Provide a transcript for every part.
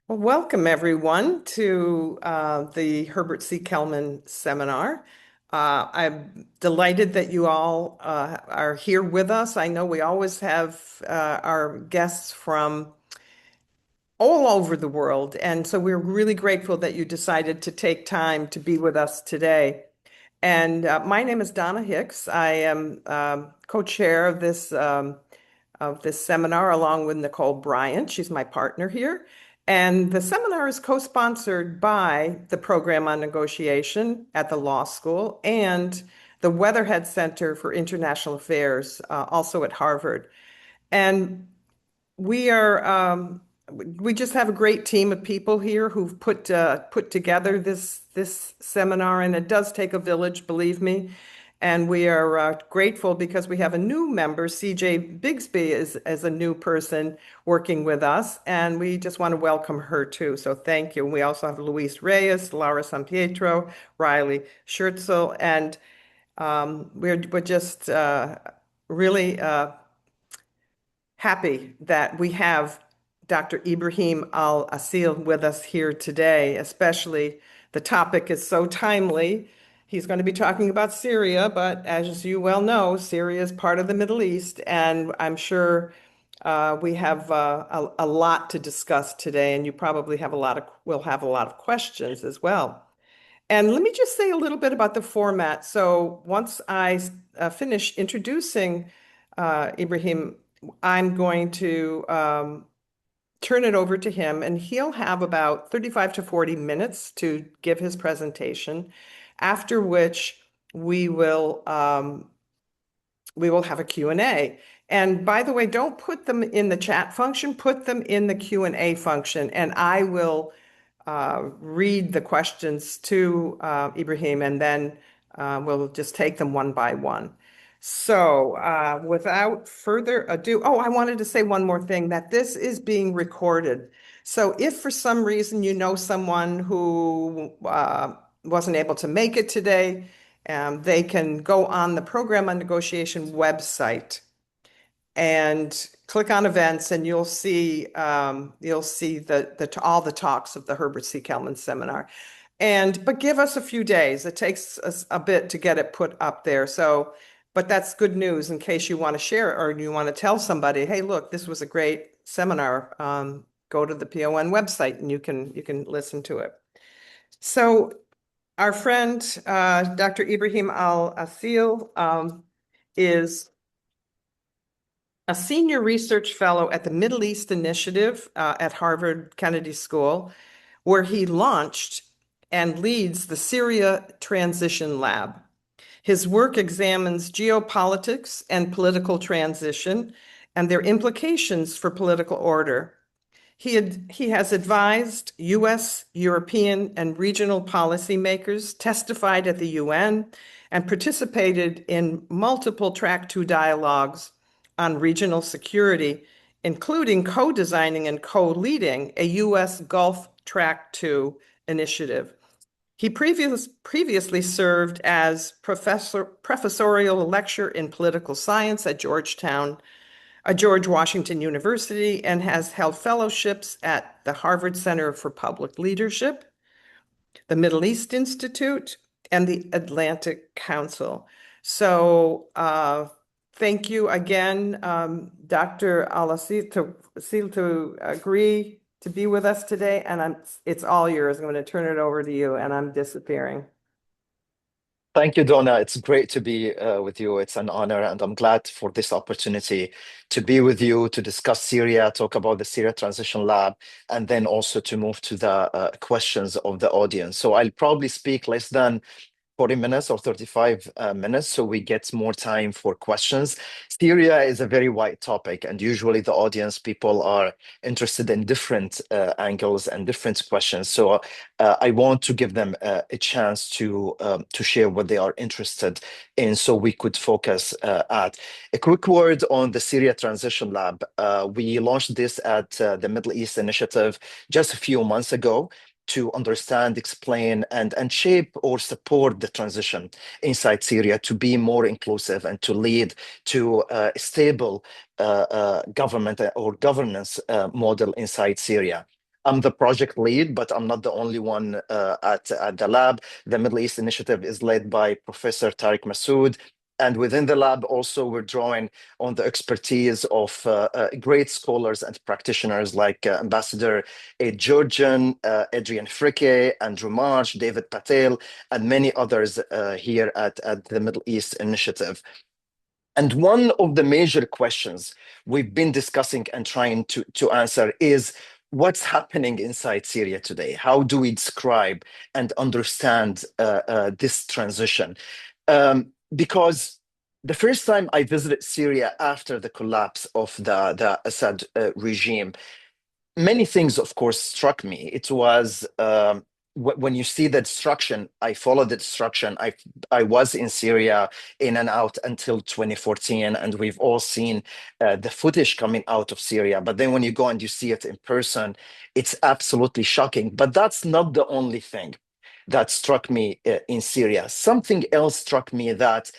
Well, welcome everyone to the Herbert C. Kelman seminar. I'm delighted that you all are here with us. I know we always have our guests from all over the world, and so we're really grateful that you decided to take time to be with us today. And my name is Donna Hicks. I am co-chair of this seminar along with Nicole Bryant. She's my partner here. And the seminar is co-sponsored by the Program on Negotiation at the Law School and the Weatherhead Center for International Affairs, also at Harvard. And we are we just have a great team of people here who've put together this seminar, and it does take a village, believe me. And we are grateful because we have a new member. CJ Bigsby is a new person working with us, and we just want to welcome her too. So thank you. We also have Luis Reyes, Laura San Pietro, Riley Schertzel, and we're just really happy that we have Dr. Ibrahim Al-Asil with us here today, especially the topic is so timely. He's going to be talking about Syria, but as you well know, Syria is part of the Middle East, and I'm sure we have a lot to discuss today, and you probably have will have a lot of questions as well. And let me just say a little bit about the format. So once I finish introducing Ibrahim, I'm going to turn it over to him, and he'll have about 35 to 40 minutes to give his presentation, after which we will um, we will have a Q&A. And by the way, don't put them in the chat function, put them in the Q&A function, and I will read the questions to Ibrahim, and then we'll just take them one by one. So, without further ado, oh, I wanted to say one more thing, that this is being recorded. So if for some reason you know someone who wasn't able to make it today, they can go on the Program on Negotiation website and click on events, and you'll see the all the talks of the Herbert C. Kelman seminar. But give us a few days. It takes us a bit to get it put up there. So, but that's good news in case you want to share it or you want to tell somebody, hey, look, this was a great seminar. Go to the PON website and you can listen to it. So our friend Dr. Ibrahim Al-Asil is a senior research fellow at the Middle East Initiative at Harvard Kennedy School, where he launched and leads the Syria Transition Lab. His work examines geopolitics and political transition and their implications for political order. He has advised U.S., European, and regional policymakers, testified at the UN, and participated in multiple Track 2 dialogues on regional security, including co-designing and co-leading a U.S. Gulf Track 2 initiative. He previously served as professorial lecturer in political science at George Washington University, and has held fellowships at the Harvard Center for Public Leadership, the Middle East Institute, and the Atlantic Council. So thank you again, Dr. Al-Asil, to agree to be with us today, and it's all yours. I'm going to turn it over to you, and I'm disappearing. Thank you, Donna. It's great to be with you. It's an honor, and I'm glad for this opportunity to be with you to discuss Syria, talk about the Syria Transition Lab, and then also to move to the questions of the audience. So I'll probably speak less than 40 minutes or 35 minutes, so we get more time for questions. Syria is a very wide topic, and usually the audience people are interested in different angles and different questions. So I want to give them a chance to share what they are interested in, so we could focus at. A quick word on the Syria Transition Lab. We launched this at the Middle East Initiative just a few months ago to understand, explain, and shape or support the transition inside Syria to be more inclusive and to lead to a stable government or governance model inside Syria. I'm the project lead, but I'm not the only one at the lab. The Middle East Initiative is led by Professor Tariq Masood. And within the lab, also, we're drawing on the expertise of great scholars and practitioners like Ambassador Ed Georgian, Adrian Fricke, Andrew Marsh, David Patel, and many others here at the Middle East Initiative. And one of the major questions we've been discussing and trying to answer is what's happening inside Syria today? How do we describe and understand this transition? Because the first time I visited Syria after the collapse of the Assad regime, many things, of course, struck me. It was when you see the destruction, I followed the destruction. I was in Syria in and out until 2014, and we've all seen the footage coming out of Syria. But then when you go and you see it in person, it's absolutely shocking. But that's not the only thing that struck me in Syria. Something else struck me, that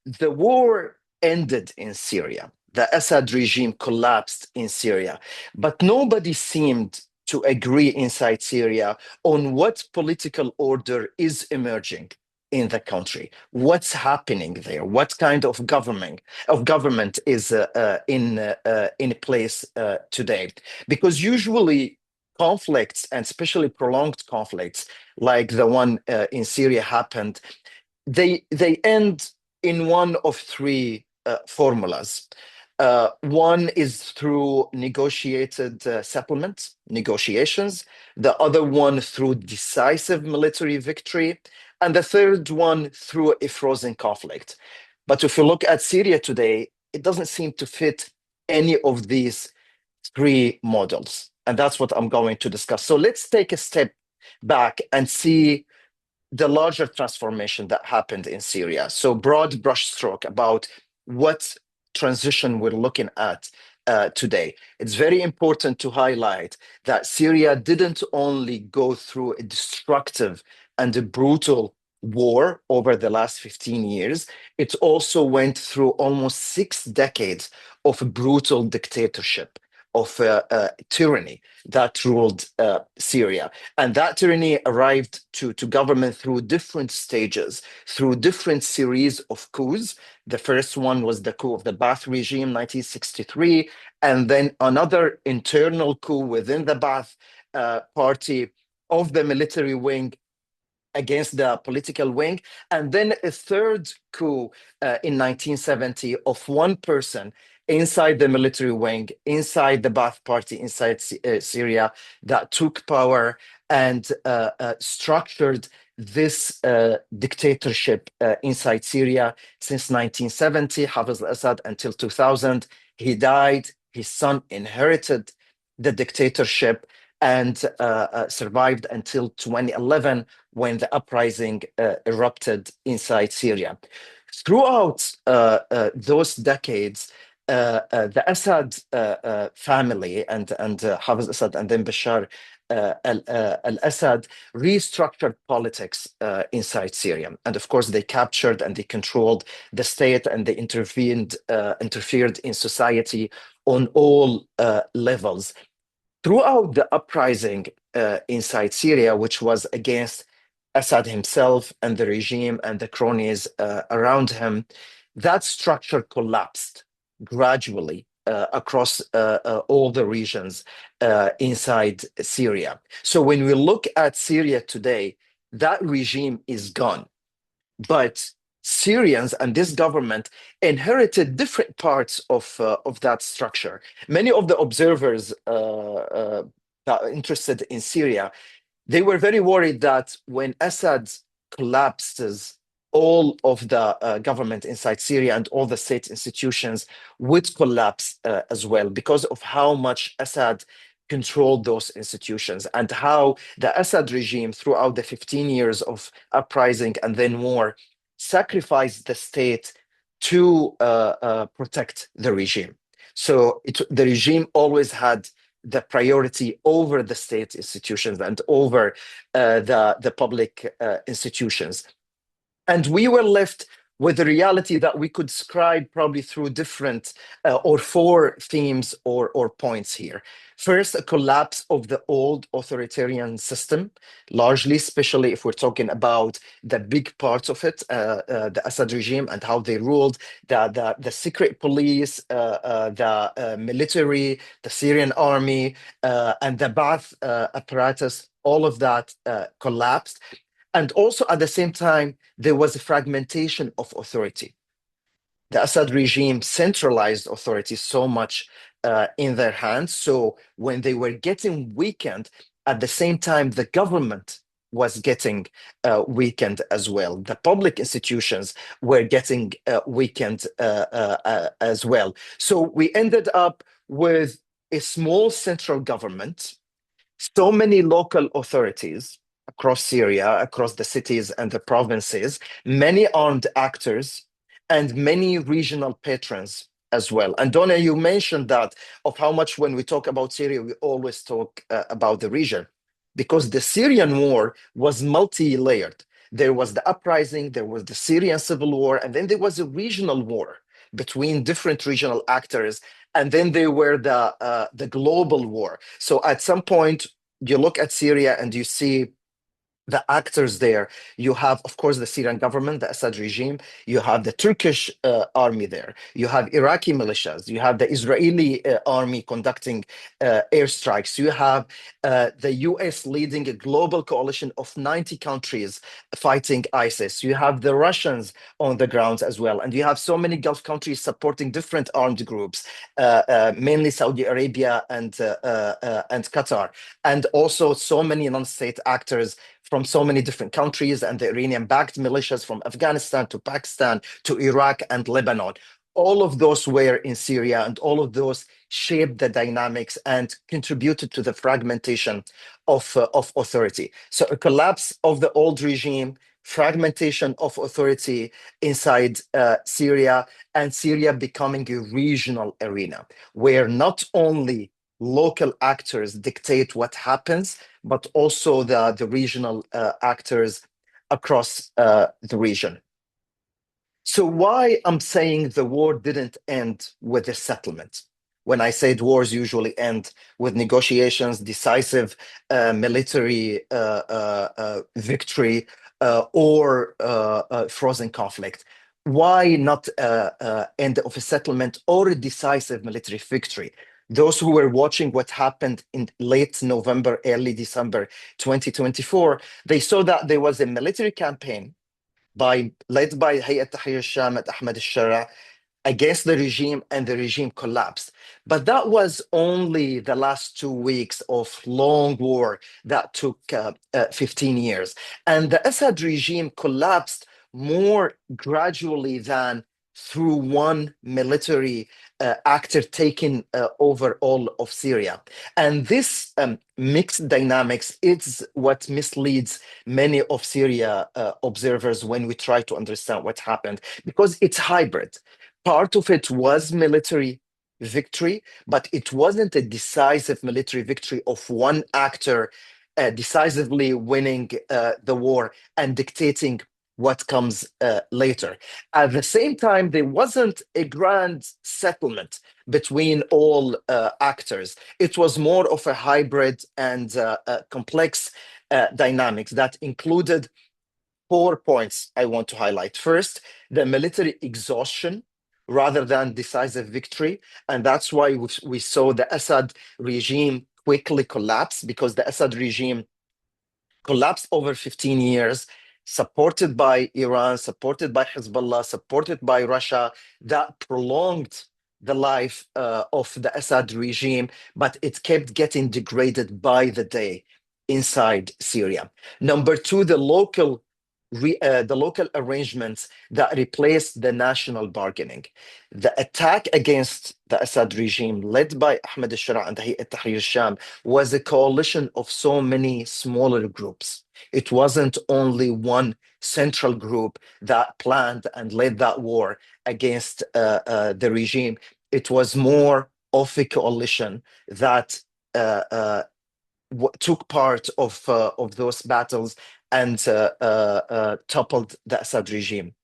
the war ended in Syria. The Assad regime collapsed in Syria, but nobody seemed to agree inside Syria on what political order is emerging in the country. What's happening there? What kind of government is in place today? Because usually conflicts, and especially prolonged conflicts like the one in Syria happened, they end in one of three formulas. One is through negotiated settlements, negotiations. The other one through decisive military victory, and the third one through a frozen conflict. But if you look at Syria today, it doesn't seem to fit any of these three models, and that's what I'm going to discuss. So let's take a step back and see the larger transformation that happened in Syria. So, broad brushstroke about what transition we're looking at today. It's very important to highlight that Syria didn't only go through a destructive and a brutal war over the last 15 years, it also went through almost 6 decades of brutal dictatorship, of tyranny that ruled Syria. And that tyranny arrived to government through different stages, through different series of coups. The first one was the coup of the Ba'ath regime, 1963, and then another internal coup within the Ba'ath party of the military wing against the political wing, and then a third coup in 1970 of one person inside the military wing, inside the Ba'ath party, inside Syria, that took power and structured this dictatorship inside Syria since 1970, Hafiz al-Assad, until 2000. He died, his son inherited the dictatorship, and survived until 2011, when the uprising erupted inside Syria. Throughout those decades, the Assad family and Hafiz Assad and then Bashar al-Assad restructured politics inside Syria. And of course, they captured and they controlled the state, and they interfered in society on all levels. Throughout the uprising inside Syria, which was against Assad himself and the regime and the cronies around him, that structure collapsed gradually across all the regions inside Syria. So when we look at Syria today, that regime is gone. But Syrians and this government inherited different parts of that structure. Many of the observers that are interested in Syria, they were very worried that when Assad collapses, all of the government inside Syria and all the state institutions would collapse as well, because of how much Assad controlled those institutions, and how the Assad regime, throughout the 15 years of uprising and then war, sacrificed the state to protect the regime. So the regime always had the priority over the state institutions and over the public institutions. And we were left with a reality that we could describe probably through different or four themes or points here. First, a collapse of the old authoritarian system, largely, especially if we're talking about the big parts of it, the Assad regime and how they ruled, the secret police, the military, the Syrian army, and the Ba'ath apparatus, all of that collapsed. And also at the same time, there was a fragmentation of authority. The Assad regime centralized authority so much in their hands. So when they were getting weakened, at the same time, the government was getting weakened as well. The public institutions were getting weakened as well. So we ended up with a small central government, so many local authorities across Syria, across the cities and the provinces, many armed actors, and many regional patrons as well. And Donna, you mentioned that of how much when we talk about Syria, we always talk about the region, because the Syrian war was multi-layered. There was the uprising, there was the Syrian civil war, and then there was a regional war between different regional actors, and then there were the global war. So at some point, you look at Syria and you see the actors there. You have, of course, the Syrian government, the Assad regime. You have the Turkish army there. You have Iraqi militias. You have the Israeli army conducting airstrikes. You have the US leading a global coalition of 90 countries fighting ISIS. You have the Russians on the ground as well. And you have so many Gulf countries supporting different armed groups, mainly Saudi Arabia and Qatar. And also so many non-state actors from so many different countries, and the Iranian-backed militias from Afghanistan to Pakistan to Iraq and Lebanon. All of those were in Syria, and all of those shaped the dynamics and contributed to the fragmentation of authority. So a collapse of the old regime, fragmentation of authority inside Syria, and Syria becoming a regional arena where not only local actors dictate what happens, but also the regional actors across the region. So why I'm saying the war didn't end with a settlement? When I said wars usually end with negotiations, decisive military victory, or frozen conflict. Why not end of a settlement or a decisive military victory? Those who were watching what happened in late November, early December 2024, they saw that there was a military campaign led by Hayat Tahrir al-Sham and Ahmed al-Shara against the regime, and the regime collapsed. But that was only the last 2 weeks of long war that took 15 years. And the Assad regime collapsed more gradually than through one military actor taking over all of Syria. And this mixed dynamics is what misleads many of Syria observers when we try to understand what happened, because it's hybrid. Part of it was military victory, but it wasn't a decisive military victory of one actor decisively winning the war and dictating what comes later. At the same time, there wasn't a grand settlement between all actors. It was more of a hybrid and complex dynamics that included 4 points I want to highlight. First, the military exhaustion rather than decisive victory. And that's why we saw the Assad regime quickly collapse, because the Assad regime collapsed over 15 years, supported by Iran, supported by Hezbollah, supported by Russia, that prolonged the life of the Assad regime, but it kept getting degraded by the day inside Syria. Number two, the local arrangements that replaced the national bargaining. The attack against the Assad regime, led by Ahmed al-Shara and Hayat Tahrir al-Sham, was a coalition of so many smaller groups. It wasn't only one central group that planned and led that war against the regime. It was more of a coalition that took part of those battles and toppled the Assad regime.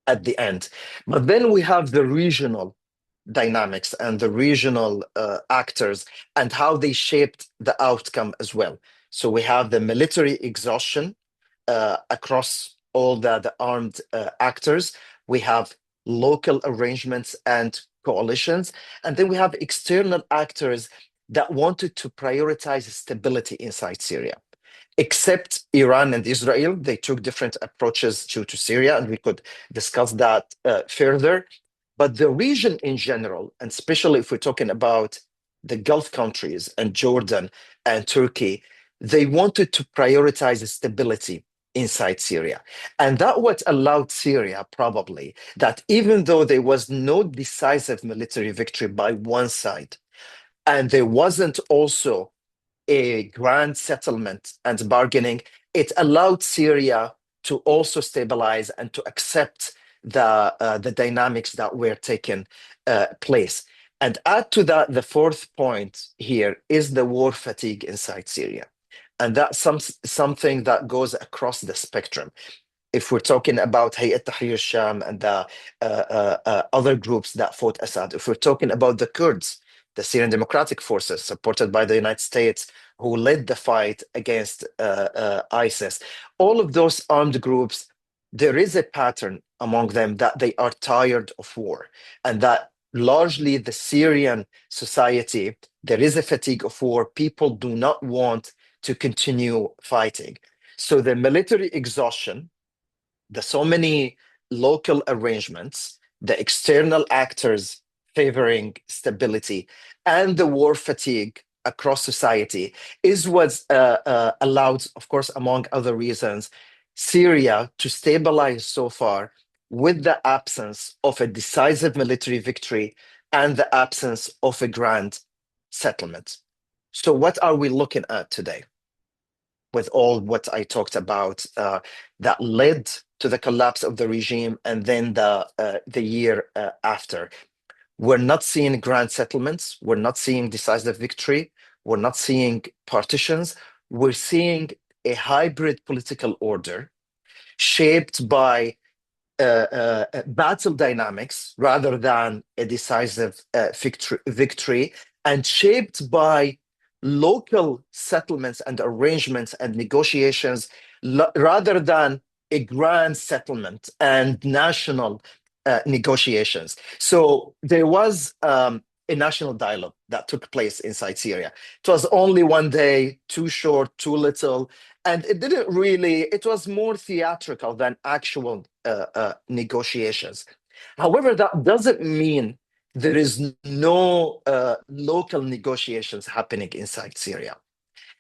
at the end. But then we have the regional dynamics and the regional actors and how they shaped the outcome as well. So we have the military exhaustion across all the armed actors. We have local arrangements and coalitions. And then we have external actors that wanted to prioritize stability inside Syria. Except Iran and Israel, they took different approaches to Syria, and we could discuss that further. But the region in general, and especially if we're talking about the Gulf countries and Jordan and Turkey, they wanted to prioritize stability inside Syria. And that what allowed Syria probably that even though there was no decisive military victory by one side, and there wasn't also a grand settlement and bargaining, it allowed Syria to also stabilize and to accept the dynamics that were taking place. And add to that, the fourth point here is the war fatigue inside Syria. And that's something that goes across the spectrum. If we're talking about Hayat Tahrir Sham and the other groups that fought Assad, if we're talking about the Kurds, the Syrian Democratic Forces supported by the United States, who led the fight against ISIS, all of those armed groups, there is a pattern among them that they are tired of war, and that largely the Syrian society, there is a fatigue of war. People do not want to continue fighting. So the military exhaustion, the so many local arrangements, the external actors favoring stability, and the war fatigue across society is what allowed, of course, among other reasons, Syria to stabilize so far with the absence of a decisive military victory and the absence of a grand settlement. So, what are we looking at today? With all what I talked about that led to the collapse of the regime and then the year after. We're not seeing grand settlements. We're not seeing decisive victory. We're not seeing partitions. We're seeing a hybrid political order shaped by battle dynamics rather than a decisive victory, and shaped by local settlements and arrangements and negotiations rather than a grand settlement and national negotiations. So there was a national dialogue that took place inside Syria. It was only one day, too short, too little, and it didn't really, it was more theatrical than actual negotiations. However, that doesn't mean there is no local negotiations happening inside Syria.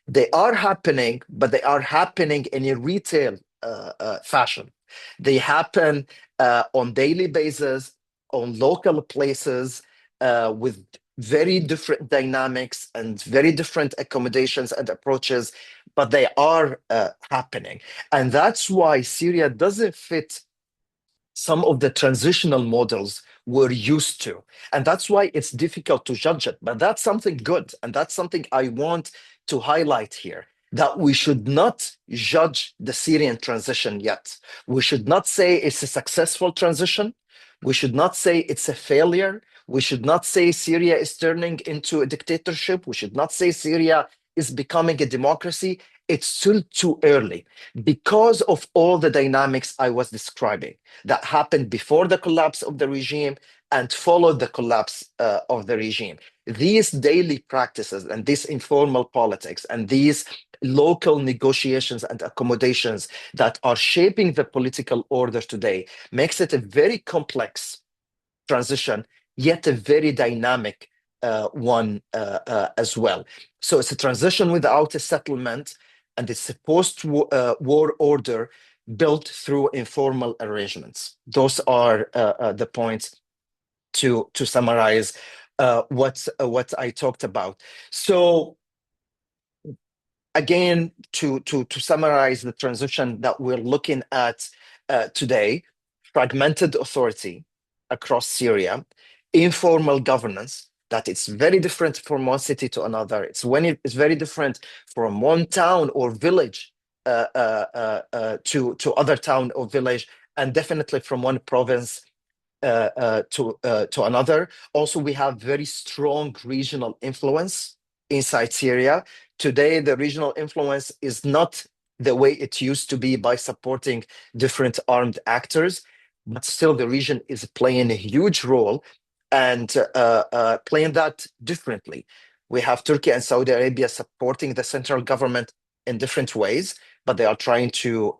They are happening, but they are happening in a retail fashion. They happen on daily basis, on local places, with very different dynamics and very different accommodations and approaches, but they are happening. And that's why Syria doesn't fit some of the transitional models we're used to. And that's why it's difficult to judge it. But that's something good. And that's something I want to highlight here, that we should not judge the Syrian transition yet. We should not say it's a successful transition. We should not say it's a failure. We should not say Syria is turning into a dictatorship. We should not say Syria is becoming a democracy. It's still too early because of all the dynamics I was describing that happened before the collapse of the regime and followed the collapse of the regime. These daily practices and this informal politics and these local negotiations and accommodations that are shaping the political order today makes it a very complex transition, yet a very dynamic one as well. So it's a transition without a settlement, and it's a post-war order built through informal arrangements. Those are the points to summarize what I talked about. So again, to summarize the transition that we're looking at today: fragmented authority across Syria, informal governance, that it's very different from one city to another. It's very different from one town or village to other town or village, and definitely from one province to another. Also, we have very strong regional influence inside Syria. Today, the regional influence is not the way it used to be by supporting different armed actors, but still the region is playing a huge role and playing that differently. We have Turkey and Saudi Arabia supporting the central government in different ways, but they are trying to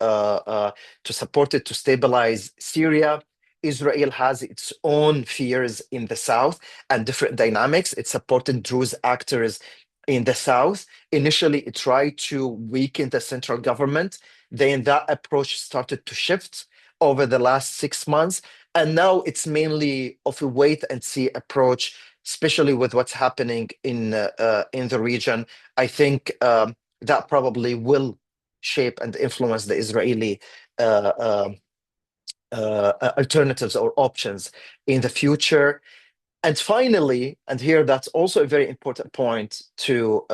support it to stabilize Syria. Israel has its own fears in the south and different dynamics. It supported Druze actors in the south. Initially, it tried to weaken the central government. Then that approach started to shift over the last 6 months. And now it's mainly of a wait and see approach, especially with what's happening in the region. I think that probably will shape and influence the Israeli uh, um alternatives or options in the future. And finally, and here that's also a very important point to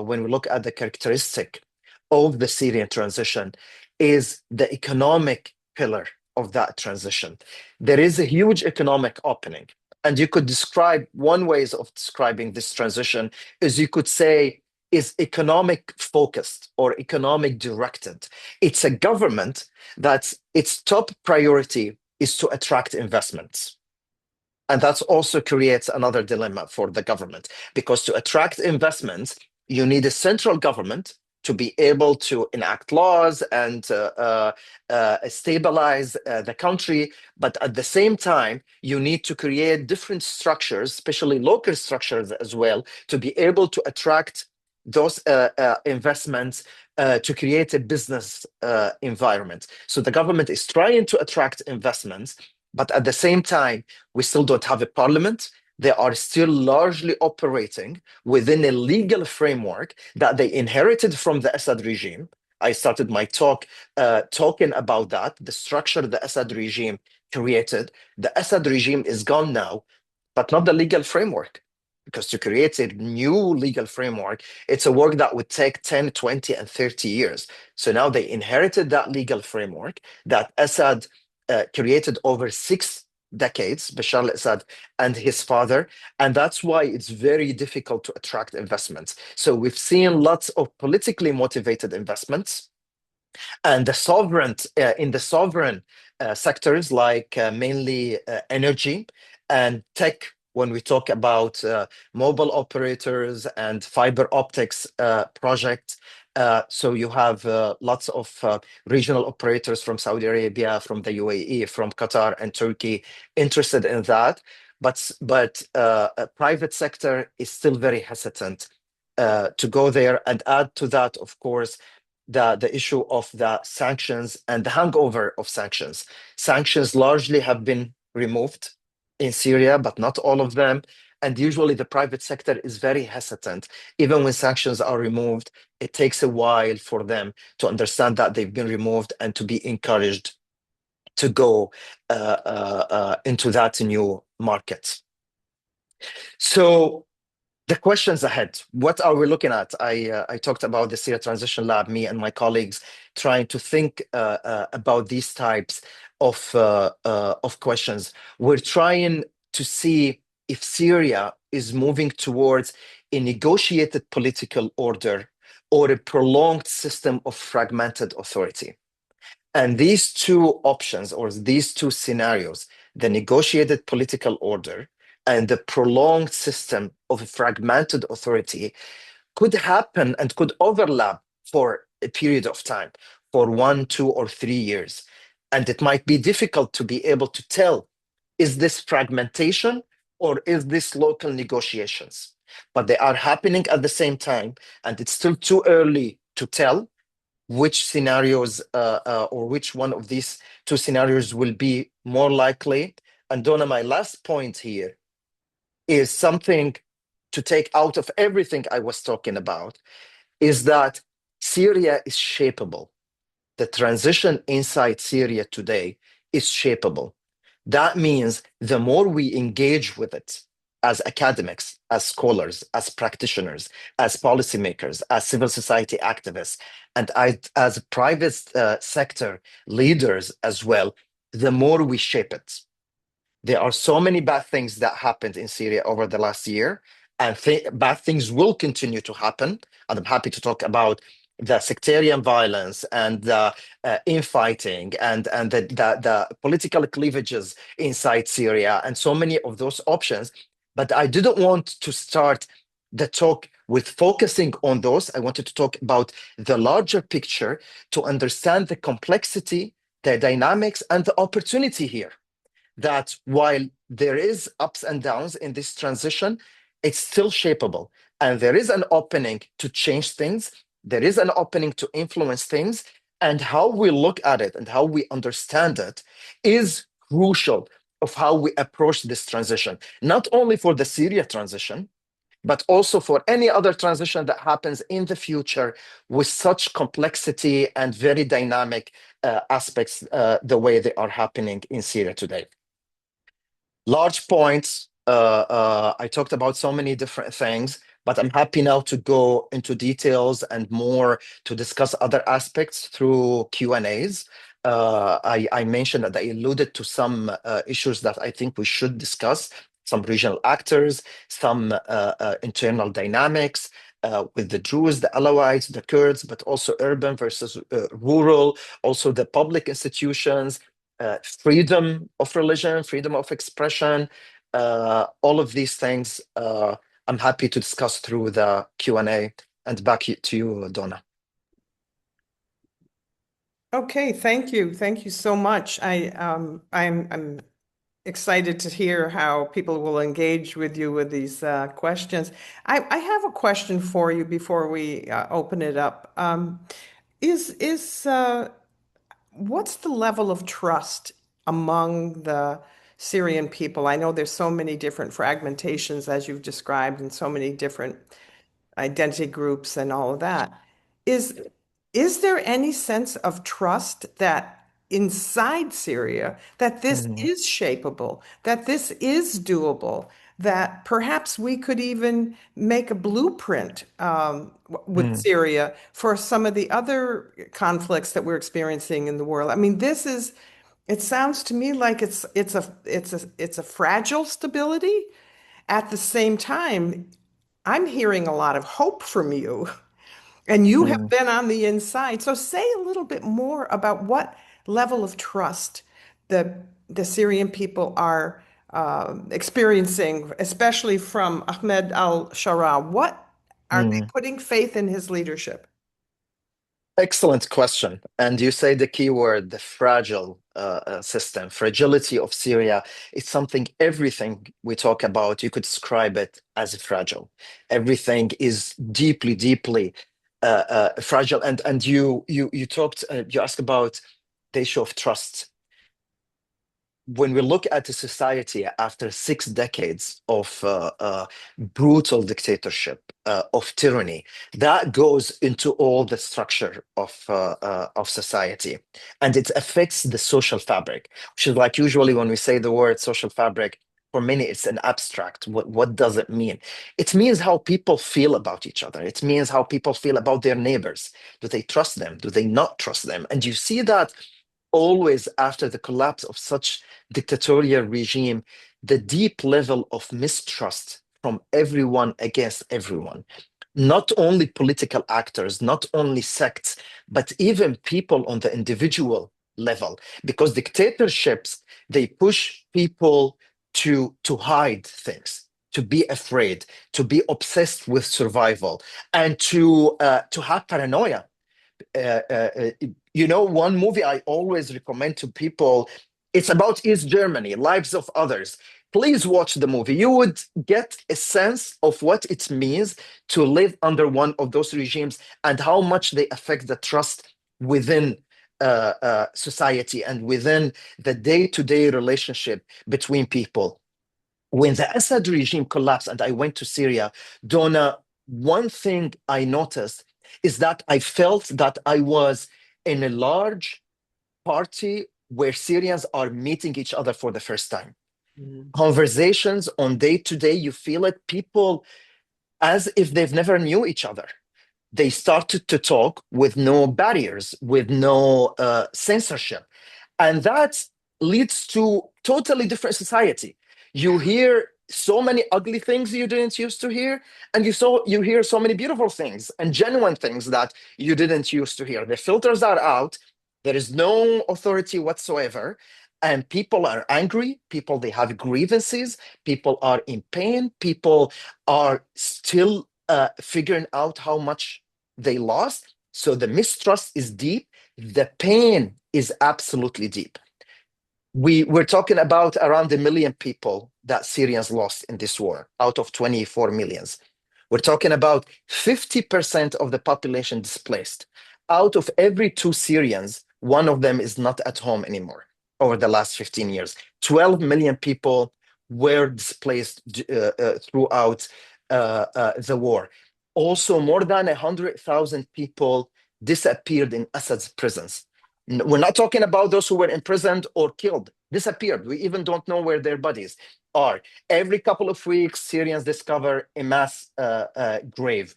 when we look at the characteristic of the Syrian transition, is the economic pillar of that transition. There is a huge economic opening, and you could describe one ways of describing this transition is you could say is economic focused or economic directed. It's a government that its top priority is to attract investments. And that also creates another dilemma for the government because to attract investments, you need a central government to be able to enact laws and stabilize the country. But at the same time, you need to create different structures, especially local structures as well, to be able to attract those investments to create a business environment. So the government is trying to attract investments, but at the same time, we still don't have a parliament. They are still largely operating within a legal framework that they inherited from the Assad regime. I started my talk talking about that, the structure the Assad regime created. The Assad regime is gone now, but not the legal framework. Because to create a new legal framework, it's a work that would take 10, 20, and 30 years. So now they inherited that legal framework that Assad created over 6 decades, Bashar al-Assad and his father, and that's why it's very difficult to attract investments. So we've seen lots of politically motivated investments, and the sovereign in the sovereign sectors like mainly energy and tech. When we talk about mobile operators and fiber optics projects, so you have lots of regional operators from Saudi Arabia, from the UAE, from Qatar and Turkey interested in that. But private sector is still very hesitant to go there. And add to that, of course, the issue of the sanctions and the hangover of sanctions. Sanctions largely have been removed in Syria, but not all of them. And usually the private sector is very hesitant. Even when sanctions are removed, it takes a while for them to understand that they've been removed and to be encouraged to go into that new market. So the questions ahead, what are we looking at? I talked about the Syria Transition Lab, me and my colleagues trying to think about these types of questions. We're trying to see if Syria is moving towards a negotiated political order or a prolonged system of fragmented authority. And these two options or these two scenarios, the negotiated political order and the prolonged system of a fragmented authority, could happen and could overlap for a period of time, for 1, 2, or 3 years. And it might be difficult to be able to tell, is this fragmentation or is this local negotiations? But they are happening at the same time, and it's still too early to tell which scenarios or which one of these two scenarios will be more likely. And Donna, my last point here is something to take out of everything I was talking about, is that Syria is shapeable. The transition inside Syria today is shapeable. That means the more we engage with it as academics, as scholars, as practitioners, as policymakers, as civil society activists, and as private sector leaders as well, the more we shape it. There are so many bad things that happened in Syria over the last year, and bad things will continue to happen. And I'm happy to talk about the sectarian violence and the infighting and the political cleavages inside Syria and so many of those options. But I didn't want to start the talk with focusing on those. I wanted to talk about the larger picture to understand the complexity, the dynamics, and the opportunity here, that while there is ups and downs in this transition, it's still shapeable. And there is an opening to change things. There is an opening to influence things. And how we look at it and how we understand it is crucial of how we approach this transition, not only for the Syria transition, but also for any other transition that happens in the future with such complexity and very dynamic aspects, the way they are happening in Syria today. Large points. I talked about so many different things, but I'm happy now to go into details and more to discuss other aspects through Q&As. I mentioned that I alluded to some issues that I think we should discuss, some regional actors, some internal dynamics with the Druze, the Alawites, the Kurds, but also urban versus rural, also the public institutions, freedom of religion, freedom of expression, all of these things. I'm happy to discuss through the Q&A, and back to you, Donna. Okay, thank you. Thank you so much. I'm excited to hear how people will engage with you with these questions. I have a question for you before we open it up. Is what's the level of trust among the Syrian people? I know there's so many different fragmentations as you've described, and so many different identity groups and all of that. Is is there any sense of trust that inside Syria that this Mm, is shapeable, that this is doable, that perhaps we could even make a blueprint with mm, Syria for some of the other conflicts that we're experiencing in the world? I mean, this is, it sounds to me like it's a fragile stability. At the same time, I'm hearing a lot of hope from you, and you have mm, been on the inside. So say a little bit more about what level of trust the Syrian people are experiencing, especially from Ahmed al-Shara. What are they mm. putting faith in his leadership? Excellent question. And you say the key word, the fragile system, fragility of Syria. It's something, everything we talk about, you could describe it as fragile. Everything is deeply, deeply fragile. And you talked, you asked about the issue of trust. When we look at the society after 6 decades of brutal dictatorship, of tyranny, that goes into all the structure of society, and it affects the social fabric. Which is like usually when we say the word social fabric, for many it's an abstract. What does it mean? It means how people feel about each other. It means how people feel about their neighbors. Do they trust them? Do they not trust them? And you see that always after the collapse of such dictatorial regime, the deep level of mistrust from everyone against everyone. Not only political actors, not only sects, but even people on the individual level. Because dictatorships, they push people to hide things, to be afraid, to be obsessed with survival, and to have paranoia. One movie I always recommend to people, it's about East Germany, Lives of Others. Please watch the movie. You would get a sense of what it means to live under one of those regimes and how much they affect the trust within society and within the day-to-day relationship between people. When the Assad regime collapsed and I went to Syria, Donna, one thing I noticed is that I felt that I was in a large party where Syrians are meeting each other for the first time. Mm. Conversations on day to day, you feel it, people as if they've never knew each other. They started to talk with no barriers, with no censorship. And that's leads to totally different society. You hear so many ugly things you didn't used to hear, and you hear so many beautiful things and genuine things that you didn't used to hear. The filters are out. There is no authority whatsoever, and people are angry. People, they have grievances. People are in pain. People are still figuring out how much they lost. So the mistrust is deep. The pain is absolutely deep. We're talking about around 1 million people that Syrians lost in this war out of 24 millions. We're talking about 50% of the population displaced. Out of every two Syrians, one of them is not at home anymore over the last 15 years. 12 million people were displaced throughout the war. Also, more than 100,000 people disappeared in Assad's prisons. We're not talking about those who were imprisoned or killed, disappeared. We even don't know where their bodies are. Every couple of weeks, Syrians discover a mass grave.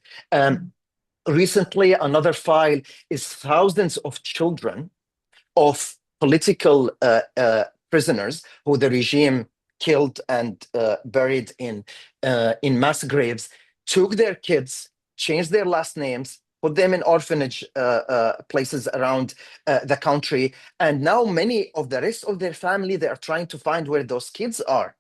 Recently, another file is thousands of children of political prisoners who the regime killed and buried in mass graves, took their kids, changed their last names, put them in orphanage places around the country, and now many of the rest of their family, they are trying to find where those kids are.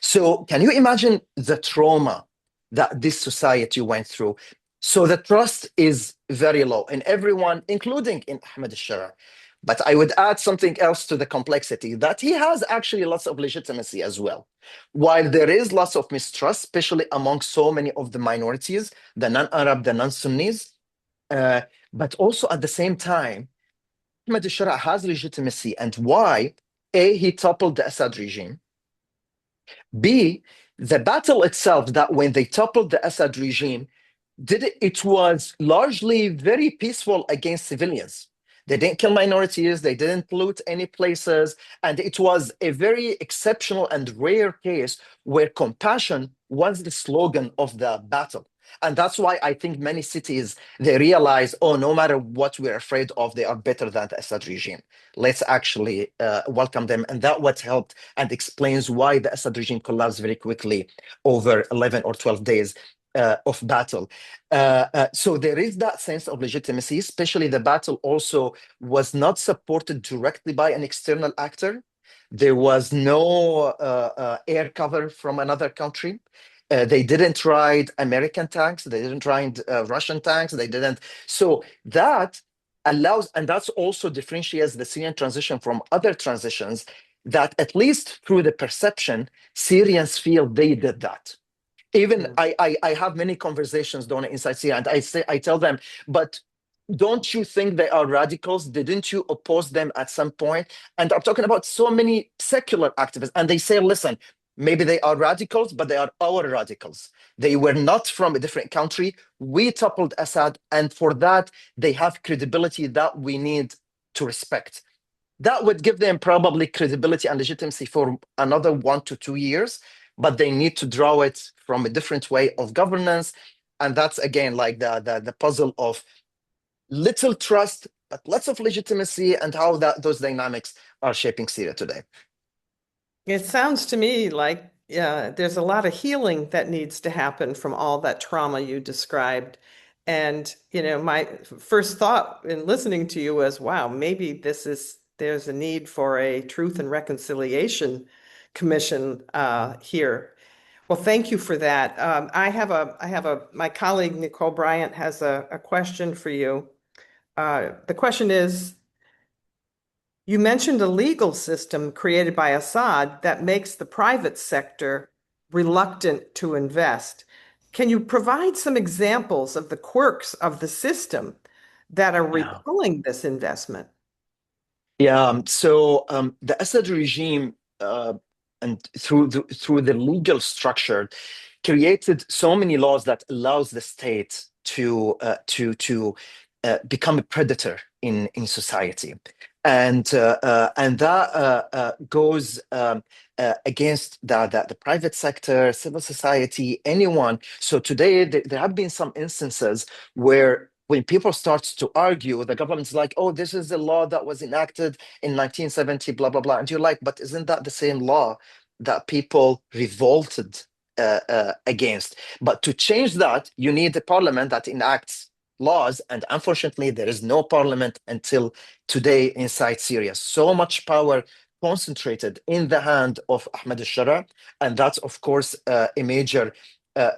So can you imagine the trauma that this society went through? So the trust is very low in everyone, including in Ahmed al-Sharaa. But I would add something else to the complexity, that he has actually lots of legitimacy as well. While there is lots of mistrust, especially among so many of the minorities, the non-Arab, the non-Sunnis, but also at the same time, Ahmed al-Sharaa has legitimacy. And why? A, he toppled the Assad regime. B, the battle itself, that when they toppled the Assad regime, it was largely very peaceful against civilians. They didn't kill minorities, they didn't loot any places, and it was a very exceptional and rare case where compassion was the slogan of the battle. And that's why I think many cities, they realize, oh, no matter what we're afraid of, they are better than the Assad regime. Let's actually welcome them. And that what helped and explains why the Assad regime collapsed very quickly over 11 or 12 days of battle. So there is that sense of legitimacy, especially the battle also was not supported directly by an external actor. There was no air cover from another country. They didn't ride American tanks. They didn't ride Russian tanks. They didn't. So that allows, and that's also differentiates the Syrian transition from other transitions, that at least through the perception, Syrians feel they did that. Even Mm. I have many conversations, Donna, inside Syria, and I tell them, but don't you think they are radicals? Didn't you oppose them at some point? And I'm talking about so many secular activists, and they say, listen, maybe they are radicals, but they are our radicals. They were not from a different country. We toppled Assad, and for that, they have credibility that we need to respect. That would give them probably credibility and legitimacy for another 1 to 2 years, but they need to draw it from a different way of governance. And that's again like the puzzle of little trust, but lots of legitimacy, and how those dynamics are shaping Syria today. It sounds to me like there's a lot of healing that needs to happen from all that trauma you described. And, my first thought in listening to you was, wow, maybe there's a need for a Truth and Reconciliation Commission here. Well, thank you for that. My colleague Nicole Bryant has a question for you. The question is, you mentioned a legal system created by Assad that makes the private sector reluctant to invest. Can you provide some examples of the quirks of the system that are Yeah. repelling this investment? Yeah. So the Assad regime, and through the legal structure, created so many laws that allows the state to become a predator in society, and that goes against the private sector, civil society, anyone. So today there have been some instances where when people start to argue, the government's like, oh, this is the law that was enacted in 1970, blah, blah, blah. And you're like, but isn't that the same law that people revolted against? But to change that, you need a parliament that enacts laws. And unfortunately, there is no parliament until today inside Syria. So much power concentrated in the hand of Ahmed al-Shara. And that's, of course, a major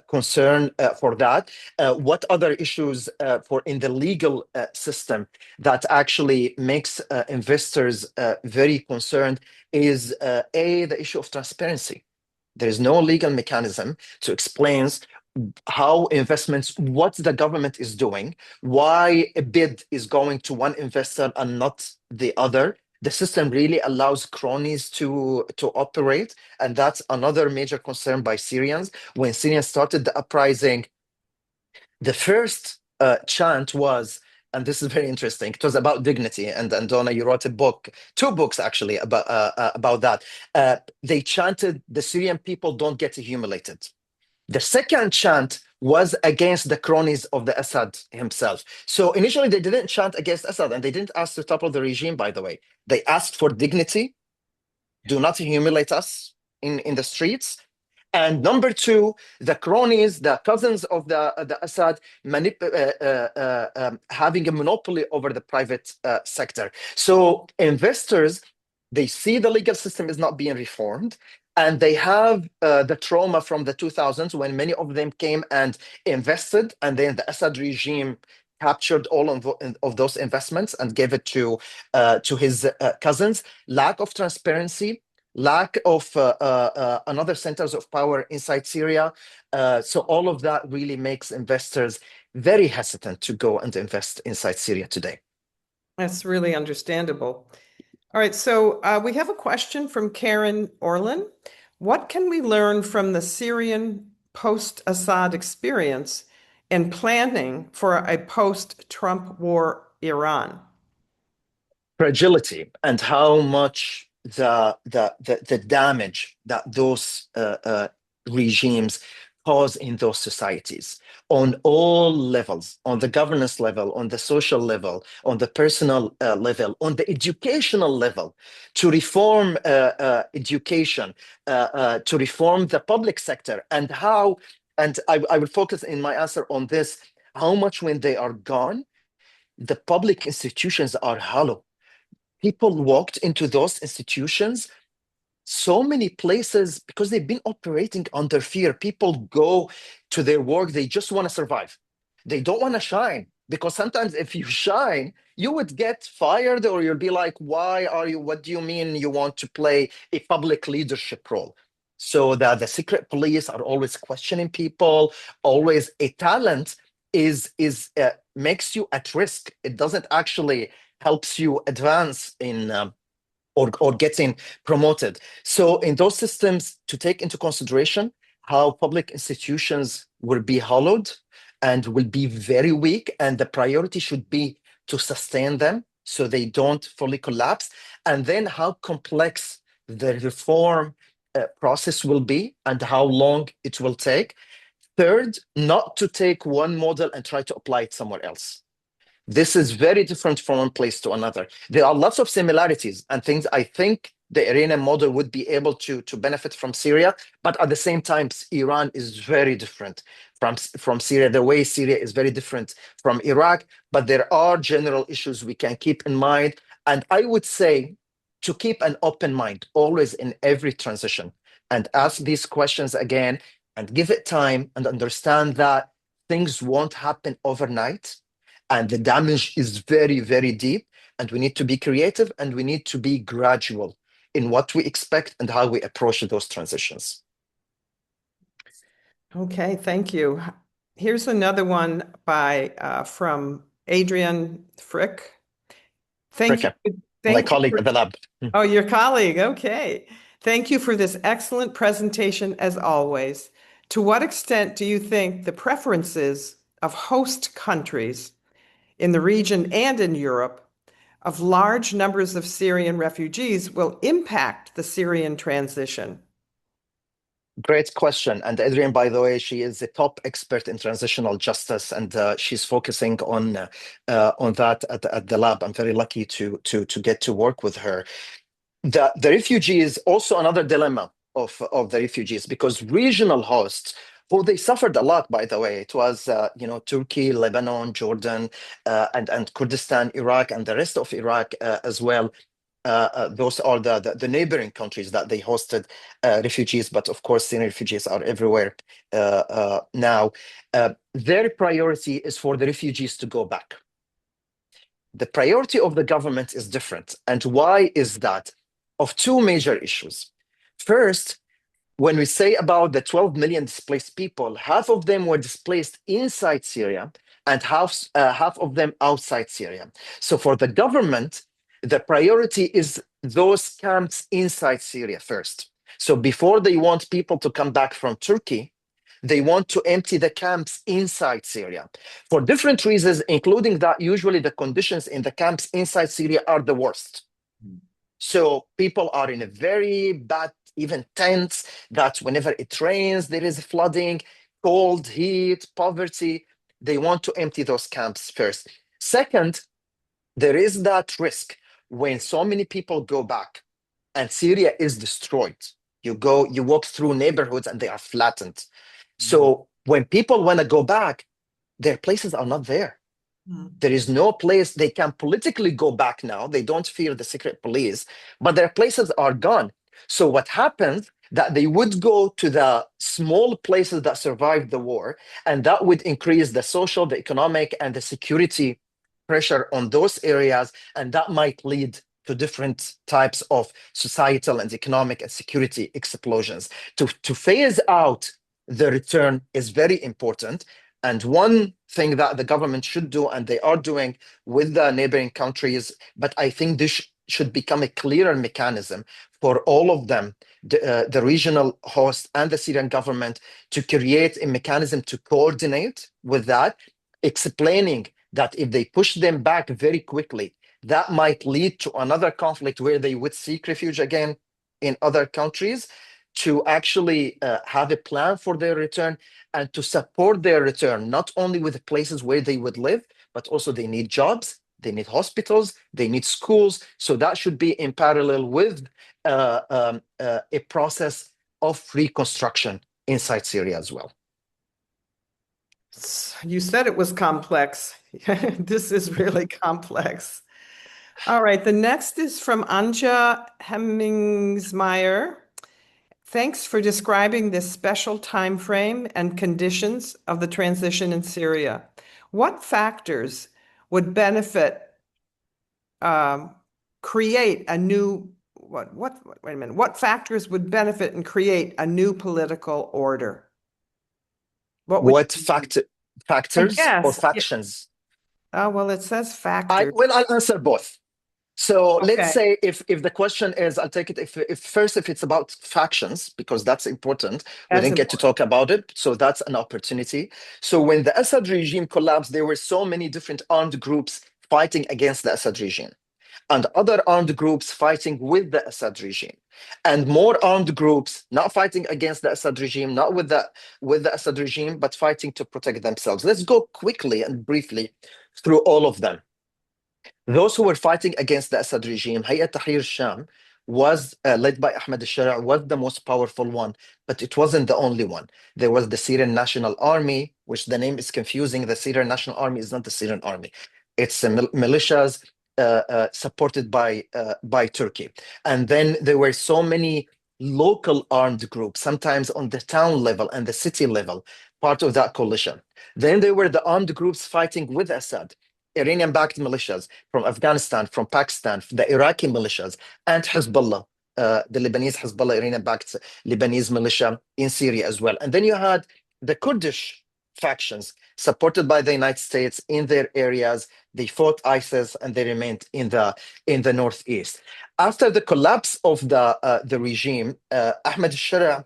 concern for that. What other issues for in the legal system that actually makes investors very concerned is the issue of transparency. There is no legal mechanism to explain how investments, what the government is doing, why a bid is going to one investor and not the other. The system really allows cronies to operate, and that's another major concern by Syrians. When Syrians started the uprising, the first chant was, and this is very interesting, it was about dignity. And Donna, you wrote a book, two books actually, about that. They chanted, the Syrian people don't get humiliated. The second chant was against the cronies of the Assad himself. So initially they didn't chant against Assad, and they didn't ask to topple the regime, by the way. They asked for dignity. Do not humiliate us in the streets. And number two, the cronies, the cousins of the Assad, having a monopoly over the private sector. So investors, they see the legal system is not being reformed, and they have the trauma from the 2000s when many of them came and invested, and then the Assad regime captured all of those investments and gave it to his cousins. Lack of transparency, lack of another centers of power inside Syria. So all of that really makes investors very hesitant to go and invest inside Syria today. That's really understandable. All right, so we have a question from Karen Orlin. What can we learn from the Syrian post-Assad experience in planning for a post-Trump war Iran? Fragility and how much the damage that those regimes cause in those societies on all levels, on the governance level, on the social level, on the personal level, on the educational level, to reform education, to reform the public sector, and how, and I will focus in my answer on this, how much when they are gone, the public institutions are hollow. People walked into those institutions, so many places, because they've been operating under fear. People go to their work, they just want to survive. They don't want to shine, because sometimes if you shine, you would get fired, or you'll be like, why are you, what do you mean you want to play a public leadership role? So that the secret police are always questioning people, always a talent is makes you at risk. It doesn't actually helps you advance in or getting promoted. So in those systems, to take into consideration how public institutions will be hollowed and will be very weak, and the priority should be to sustain them so they don't fully collapse, and then how complex the reform process will be and how long it will take. Third, not to take one model and try to apply it somewhere else. This is very different from one place to another. There are lots of similarities and things I think the Iranian model would be able to benefit from Syria, but at the same time, Iran is very different from Syria. The way Syria is very different from Iraq, but there are general issues we can keep in mind. And I would say to keep an open mind always in every transition and ask these questions again and give it time and understand that things won't happen overnight and the damage is very, very deep. And we need to be creative and we need to be gradual in what we expect and how we approach those transitions. Okay, thank you. Here's another one by from Adrian Frick. Thank you. Rika, my Thank you colleague for, at the lab. oh, your colleague. Okay. Thank you for this excellent presentation as always. To what extent do you think the preferences of host countries in the region and in Europe of large numbers of Syrian refugees will impact the Syrian transition? Great question. And Adrian, by the way, she is a top expert in transitional justice, and she's focusing on that at the lab. I'm very lucky to get to work with her. The refugees also another dilemma of the refugees, because regional hosts, who they suffered a lot, by the way. It was Turkey, Lebanon, Jordan, and Kurdistan, Iraq, and the rest of Iraq as well. Those are the neighboring countries that they hosted refugees, but of course, Syrian refugees are everywhere now. Their priority is for the refugees to go back. The priority of the government is different. And why is that? Of two major issues. First, when we say about the 12 million displaced people, half of them were displaced inside Syria and half of them outside Syria. So for the government, the priority is those camps inside Syria first. So before they want people to come back from Turkey, they want to empty the camps inside Syria for different reasons, including that usually the conditions in the camps inside Syria are the worst. So people are in a very bad, even tents, that whenever it rains, there is flooding, cold, heat, poverty. They want to empty those camps first. Second, there is that risk when so many people go back and Syria is destroyed. You walk through neighborhoods and they are flattened. So when people want to go back, their places are not there. There is no place they can politically go back now. They don't fear the secret police, but their places are gone. So what happens that they would go to the small places that survived the war, and that would increase the social, the economic, and the security pressure on those areas, and that might lead to different types of societal and economic and security explosions. To phase out the return is very important. And one thing that the government should do, and they are doing with the neighboring countries, but I think this should become a clearer mechanism for all of them, the regional host and the Syrian government, to create a mechanism to coordinate with that, explaining that if they push them back very quickly, that might lead to another conflict where they would seek refuge again in other countries, to actually have a plan for their return and to support their return, not only with the places where they would live, but also they need jobs, they need hospitals, they need schools. So that should be in parallel with a process of reconstruction inside Syria as well. You said it was complex. This is really complex. All right, the next is from Anja Hemmingsmeyer. Thanks for describing this special time frame and conditions of the transition in Syria. What factors would benefit create a new wait a minute. What factors would benefit and create a new political order? What would What you, I factors or guess? Yeah. factions? Oh, well, it says factors. I'll answer both. So let's Okay, say if the question is, I'll take it if first if it's about factions, because that's important. We that's didn't get to important. talk about it, so that's an opportunity. So when the Assad regime collapsed, there were so many different armed groups fighting against the Assad regime, and other armed groups fighting with the Assad regime, and more armed groups not fighting against the Assad regime, not with the Assad regime, but fighting to protect themselves. Let's go quickly and briefly through all of them. Those who were fighting against the Assad regime, Hayat Tahrir al-Sham, was led by Ahmed al-Shara, was the most powerful one, but it wasn't the only one. There was the Syrian National Army, which the name is confusing. The Syrian National Army is not the Syrian army. It's militias supported by Turkey. And then there were so many local armed groups, sometimes on the town level and the city level, part of that coalition. Then there were the armed groups fighting with Assad. Iranian-backed militias from Afghanistan, from Pakistan, the Iraqi militias, and Hezbollah, the Lebanese Hezbollah, Iranian-backed Lebanese militia in Syria as well. And then you had the Kurdish factions supported by the United States in their areas. They fought ISIS and they remained in the northeast. After the collapse of the regime, Ahmed al-Shara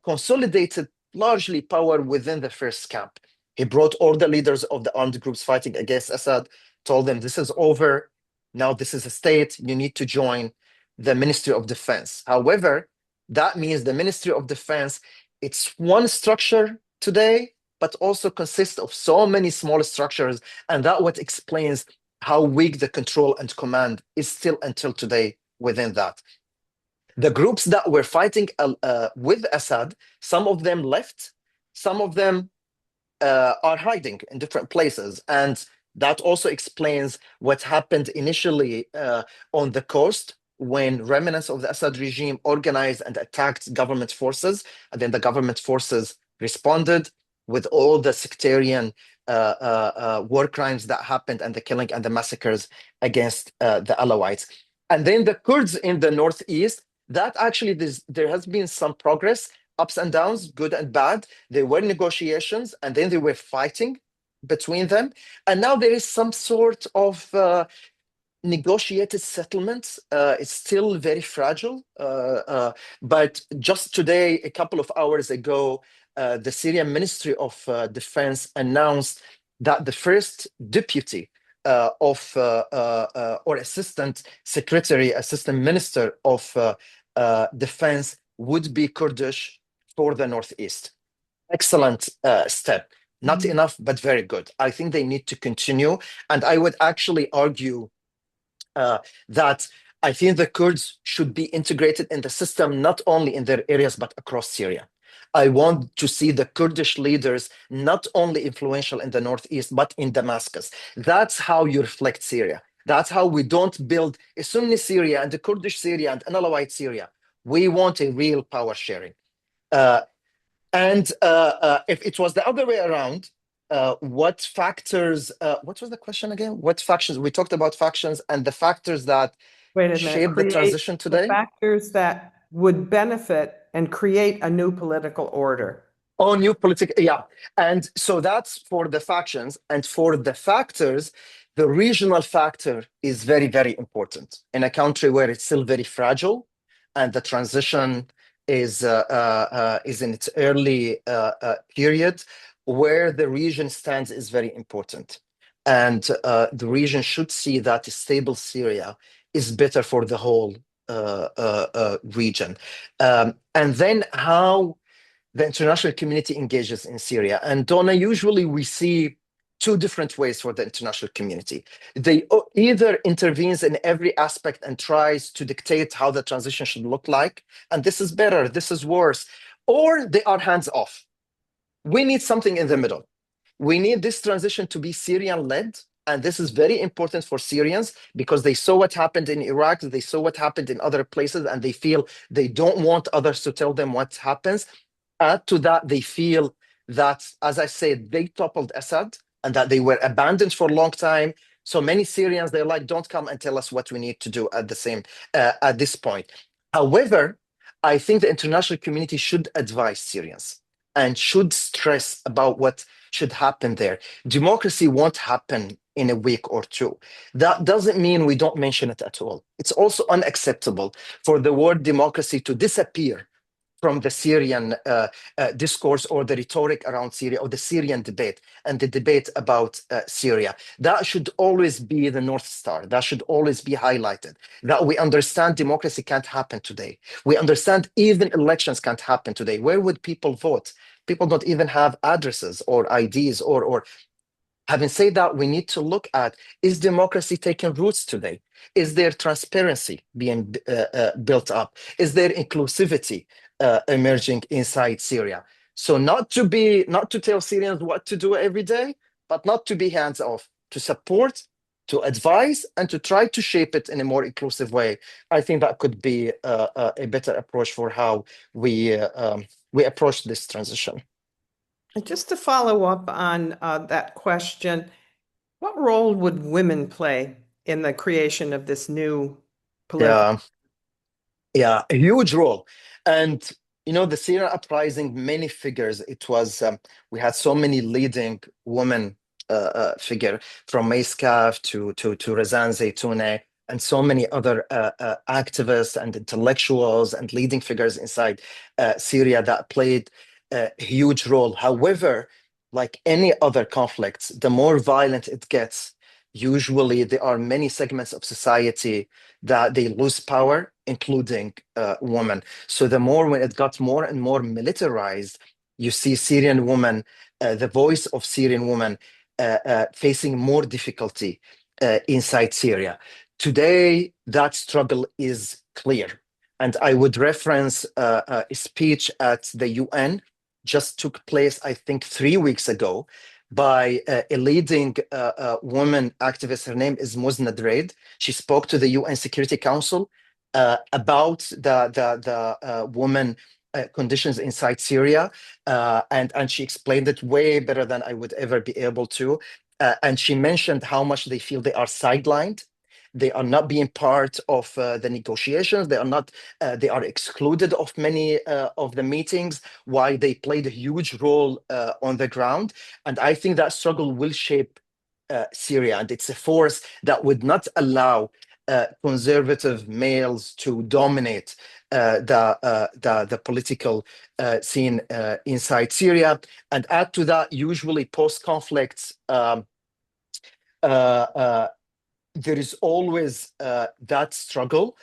consolidated largely power within the first camp. He brought all the leaders of the armed groups fighting against Assad, told them, this is over. Now this is a state. You need to join the Ministry of Defense. However, That means the Ministry of Defense, it's one structure today, but also consists of so many small structures. And that what explains how weak the control and command is still until today within that. The groups that were fighting with Assad, some of them left, some of them are hiding in different places. And that also explains what happened initially on the coast when remnants of the Assad regime organized and attacked government forces. And then the government forces responded with all the sectarian war crimes that happened and the killing and the massacres against the Alawites. And then the Kurds in the northeast, that actually there has been some progress, ups and downs, good and bad. There were negotiations and then they were fighting between them. And now there is some sort of negotiated settlements. It's still very fragile. But just today, a couple of hours ago, the Syrian Ministry of Defense announced that the first deputy or assistant secretary, assistant minister of defense would be Kurdish for the Northeast. Excellent step. Not Mhm. enough, but very good. I think they need to continue. And I would actually argue uh, that I think the Kurds should be integrated in the system, not only in their areas, but across Syria. I want to see the Kurdish leaders not only influential in the Northeast, but in Damascus. That's how you reflect Syria. That's how we don't build a Sunni Syria and a Kurdish Syria and an Alawite Syria. We want a real power sharing. Uh, and if it was the other way around, what factors, what was the question again? What factions? We talked about factions and the factors that Wait a minute. shape the Create transition the today. factors that would benefit and create a new political order. Oh, new political, yeah. And so that's for the factions. And for the factors, the regional factor is very, very important in a country where it's still very fragile and the transition is in its early period. Where the region stands is very important. And the region should see that a stable Syria is better for the whole region. And then how the international community engages in Syria. And Donna, usually we see two different ways for the international community. They either intervenes in every aspect and tries to dictate how the transition should look like, and this is better, this is worse, or they are hands off. We need something in the middle. We need this transition to be Syrian led. And this is very important for Syrians because they saw what happened in Iraq, they saw what happened in other places, and they feel they don't want others to tell them what happens. Add to that, they feel that, as I said, they toppled Assad and that they were abandoned for a long time. So many Syrians, they're like, don't come and tell us what we need to do at this point. However, I think the international community should advise Syrians and should stress about what should happen there. Democracy won't happen in a week or two. That doesn't mean we don't mention it at all. It's also unacceptable for the word democracy to disappear from the Syrian discourse or the rhetoric around Syria or the Syrian debate and the debate about Syria. That should always be the North Star. That should always be highlighted. That we understand democracy can't happen today. We understand even elections can't happen today. Where would people vote? People don't even have addresses or IDs or having said that, we need to look at, is democracy taking roots today? Is there transparency being built up? Is there inclusivity emerging inside Syria? So not to tell Syrians what to do every day, but not to be hands off, to support, to advise, and to try to shape it in a more inclusive way. I think that could be a better approach for how we approach this transition. And just to follow up on that question, what role would women play in the creation of this new political? Yeah. Yeah, a huge role. And the Syrian uprising, many figures. It was we had so many leading women figure from Maiskaf to Razan Zaytouneh and so many other activists and intellectuals and leading figures inside Syria that played a huge role. However, like any other conflicts, the more violent it gets, usually there are many segments of society that they lose power, including women. So the more when it got more and more militarized, you see Syrian women, the voice of Syrian women facing more difficulty inside Syria. Today, that struggle is clear. And I would reference a speech at the UN just took place, I think, 3 weeks ago by a leading woman activist. Her name is Mosna Dreid. She spoke to the UN Security Council about the woman conditions inside Syria, and she explained it way better than I would ever be able to. And she mentioned how much they feel they are sidelined. They are not being part of the negotiations. They are not. They are excluded of many of the meetings. Why they played a huge role on the ground, and I think that struggle will shape Syria, and it's a force that would not allow conservative males to dominate the political scene inside Syria. And add to that, usually post conflicts. Uh, uh, there is always that struggle.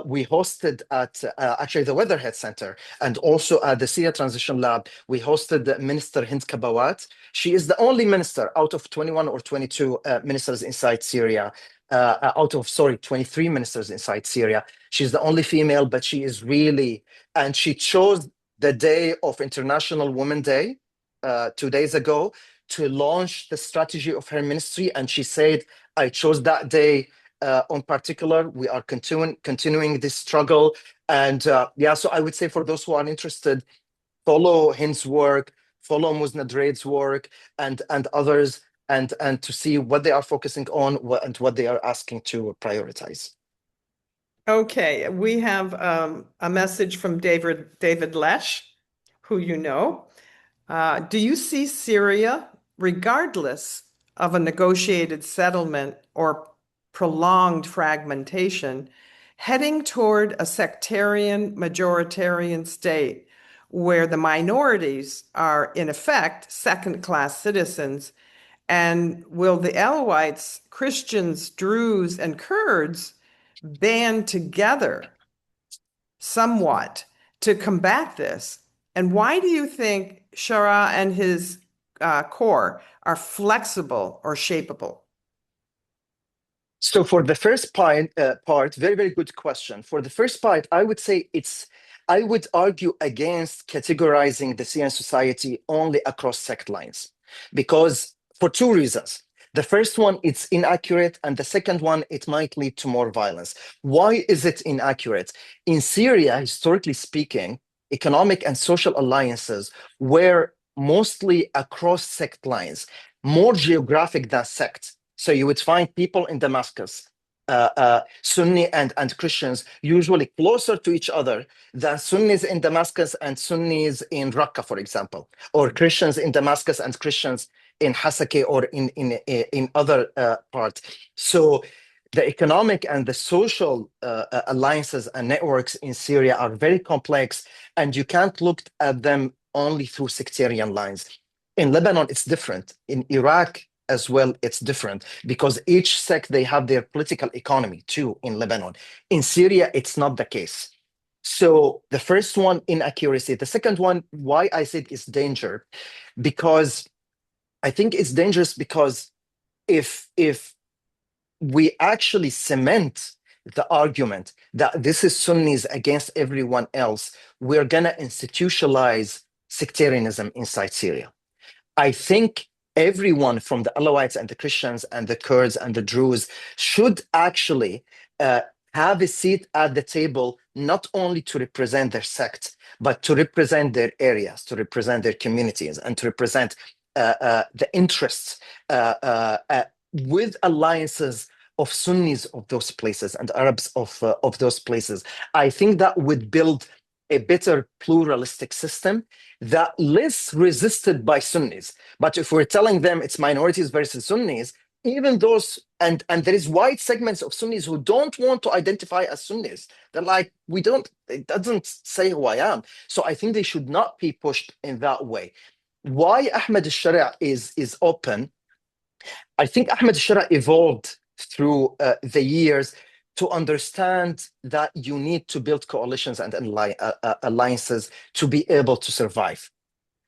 We hosted at actually the Weatherhead Center and also at the Syria Transition Lab, we hosted Minister Hind Kabawat. She is the only minister out of 21 or 22 ministers inside Syria, out of, sorry, 23 ministers inside Syria. She's the only female, but she is really, and she chose the day of International Women's Day 2 days ago to launch the strategy of her ministry. And she said, I chose that day on particular. We are continuing this struggle. And yeah, so I would say for those who are interested, follow Hind's work, follow Musna Dreid's work, and others, and to see what they are focusing on and what they are asking to prioritize. Okay, we have a message from David Lesh, who you know. Do you see Syria, regardless of a negotiated settlement or prolonged fragmentation, heading toward a sectarian majoritarian state where the minorities are, in effect, second-class citizens? And will the Alawites, Christians, Druze, and Kurds band together somewhat to combat this? And why do you think Shara and his core are flexible or shapeable? So for the first part, very, very good question. For the first part, I would say I would argue against categorizing the Syrian society only across sect lines, because for two reasons. The first one, it's inaccurate, and the second one, it might lead to more violence. Why is it inaccurate? In Syria, historically speaking, economic and social alliances were mostly across sect lines, more geographic than sect. So you would find people in Damascus, Sunni and Christians, usually closer to each other than Sunnis in Damascus and Sunnis in Raqqa, for example, or Christians in Damascus and Christians in Hasake or in other parts. So the economic and the social alliances and networks in Syria are very complex, and you can't look at them only through sectarian lines. In Lebanon, it's different. In Iraq, as well, it's different because each sect they have their political economy too in Lebanon. In Syria, it's not the case. So the first one, inaccuracy. The second one, why I said it's danger, because I think it's dangerous because if we actually cement the argument that this is Sunnis against everyone else, we're gonna institutionalize sectarianism inside Syria. I think everyone from the Alawites and the Christians and the Kurds and the Druze should actually have a seat at the table, not only to represent their sect, but to represent their areas, to represent their communities, and to represent the interests with alliances of Sunnis of those places and Arabs of those places. I think that would build a better pluralistic system that less resisted by Sunnis. But if we're telling them it's minorities versus Sunnis, even those, and there is wide segments of Sunnis who don't want to identify as Sunnis. They're like, we don't, it doesn't say who I am. So I think they should not be pushed in that way. Why Ahmed al-Sharia is open I think Ahmed Shara evolved through the years to understand that you need to build coalitions and alliances to be able to survive.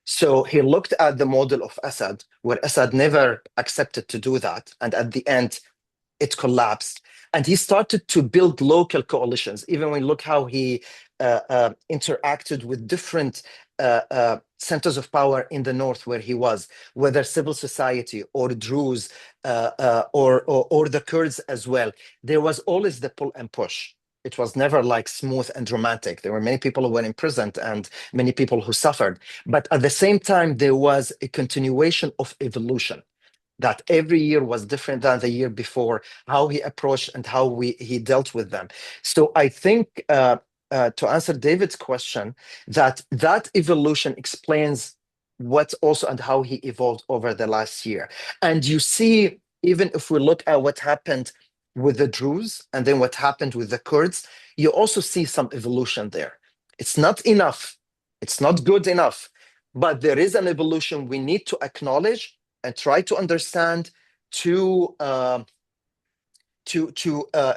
So he looked at the model of Assad, where Assad never accepted to do that. And at the end, it collapsed. And he started to build local coalitions. Even when you look how he interacted with different centers of power in the north where he was, whether civil society or Druze or the Kurds as well, there was always the pull and push. It was never like smooth and romantic. There were many people who were imprisoned and many people who suffered. But at the same time, there was a continuation of evolution that every year was different than the year before, how he approached and how he dealt with them. So I think to answer David's question, that evolution explains what also and how he evolved over the last year. And you see, even if we look at what happened with the Druze and then what happened with the Kurds, you also see some evolution there. It's not enough. It's not good enough, but there is an evolution we need to acknowledge and try to understand to to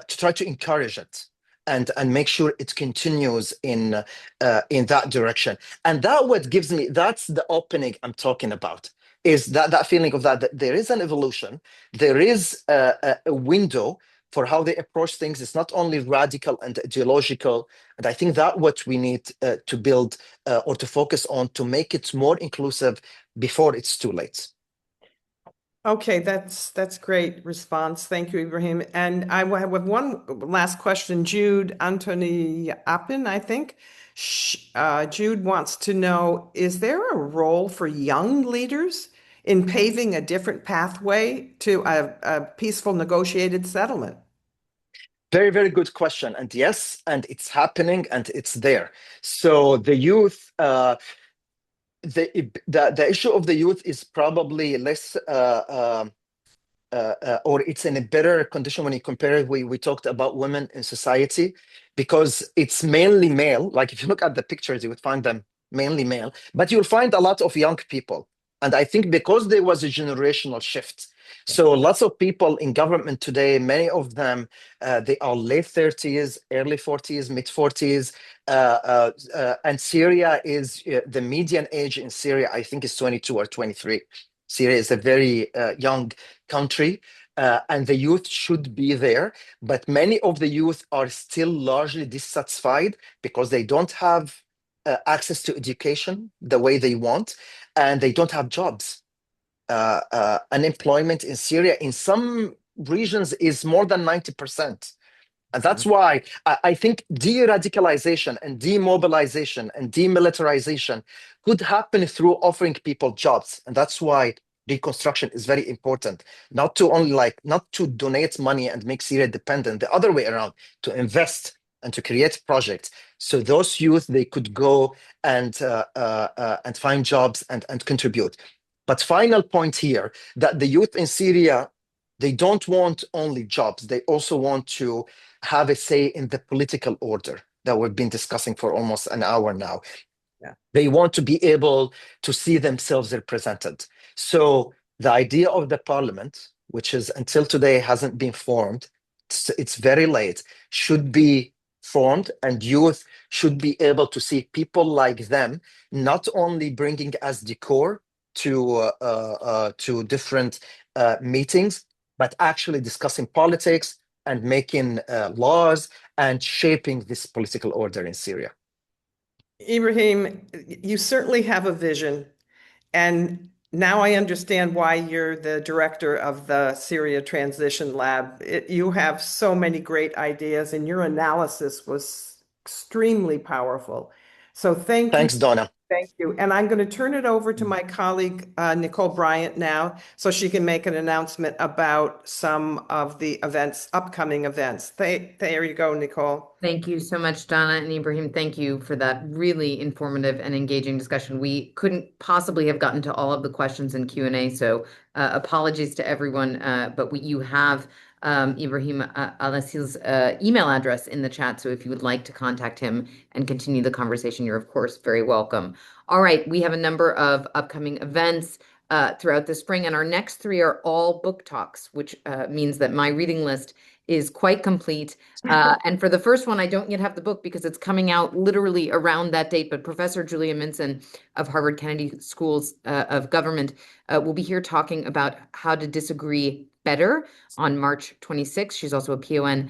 try to encourage it and make sure it continues in that direction. And that what gives me, that's the opening I'm talking about, is that feeling of that there is an evolution, there is a window for how they approach things. It's not only radical and ideological. And I think that what we need to build or to focus on to make it more inclusive before it's too late. Okay, that's great response. Thank you, Ibrahim. And I have one last question. Jude Antony Appin, I think. Jude wants to know, is there a role for young leaders in paving a different pathway to a peaceful negotiated settlement? Very, very good question. And yes, and it's happening and it's there. So the youth, the issue of the youth is probably less or it's in a better condition when you compare it. We talked about women in society because it's mainly male. Like if you look at the pictures, you would find them mainly male, but you'll find a lot of young people. And I think because there was a generational shift, so lots of people in government today, many of them, they are late 30s, early 40s, mid 40s. And Syria is the median age in Syria, I think, is 22 or 23. Syria is a very young country, and the youth should be there. But many of the youth are still largely dissatisfied because they don't have access to education the way they want, and they don't have jobs. Unemployment in Syria in some regions is more than 90%. And that's why I think de-radicalization and demobilization and demilitarization could happen through offering people jobs. And that's why reconstruction is very important. Not to only not to donate money and make Syria dependent, the other way around, to invest and to create projects. So those youth, they could go and find jobs and contribute. But final point here, that the youth in Syria, they don't want only jobs. They also want to have a say in the political order that we've been discussing for almost an hour now. Yeah. They want to be able to see themselves represented. So the idea of the parliament, which is until today hasn't been formed, it's very late, should be formed, and youth should be able to see people like them, not only bringing as decor to different meetings, but actually discussing politics and making laws and shaping this political order in Syria. Ibrahim, you certainly have a vision. And now I understand why you're the director of the Syria Transition Lab. You have so many great ideas, and your analysis was extremely powerful. So thank you. Thanks, Donna. Thank you. And I'm going to turn it over to my colleague, Nicole Bryant, now, so she can make an announcement about some of the events, upcoming events. There you go, Nicole. Thank you so much, Donna and Ibrahim. Thank you for that really informative and engaging discussion. We couldn't possibly have gotten to all of the questions in Q&A, so apologies to everyone, but you have Ibrahim Al-Asil's email address in the chat, so if you would like to contact him and continue the conversation, you're of course very welcome. All right, we have a number of upcoming events. throughout the spring. And our next three are all book talks, which means that my reading list is quite complete. And for the first one, I don't yet have the book because it's coming out literally around that date. But Professor Julia Minson of Harvard Kennedy Schools of Government will be here talking about how to disagree better on March 26th. She's also a PON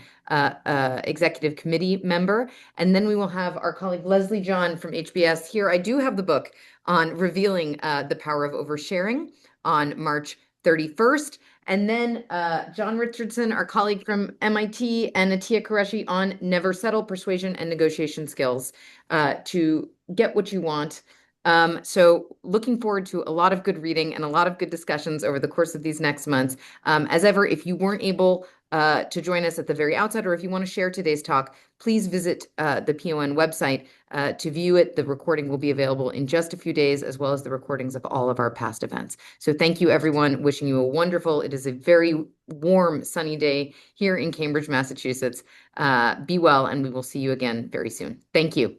executive committee member. And then we will have our colleague Leslie John from HBS here. I do have the book on revealing the power of oversharing on March 31st. And then John Richardson, our colleague from MIT, and Atiya Qureshi on Never Settle, Persuasion and Negotiation Skills to get what you want. So looking forward to a lot of good reading and a lot of good discussions over the course of these next months. As ever, if you weren't able to join us at the very outset, or if you want to share today's talk, please visit the PON website to view it. The recording will be available in just a few days, as well as the recordings of all of our past events. So thank you, everyone. Wishing you a wonderful, it is a very warm, sunny day here in Cambridge, Massachusetts. Be well, and we will see you again very soon. Thank you.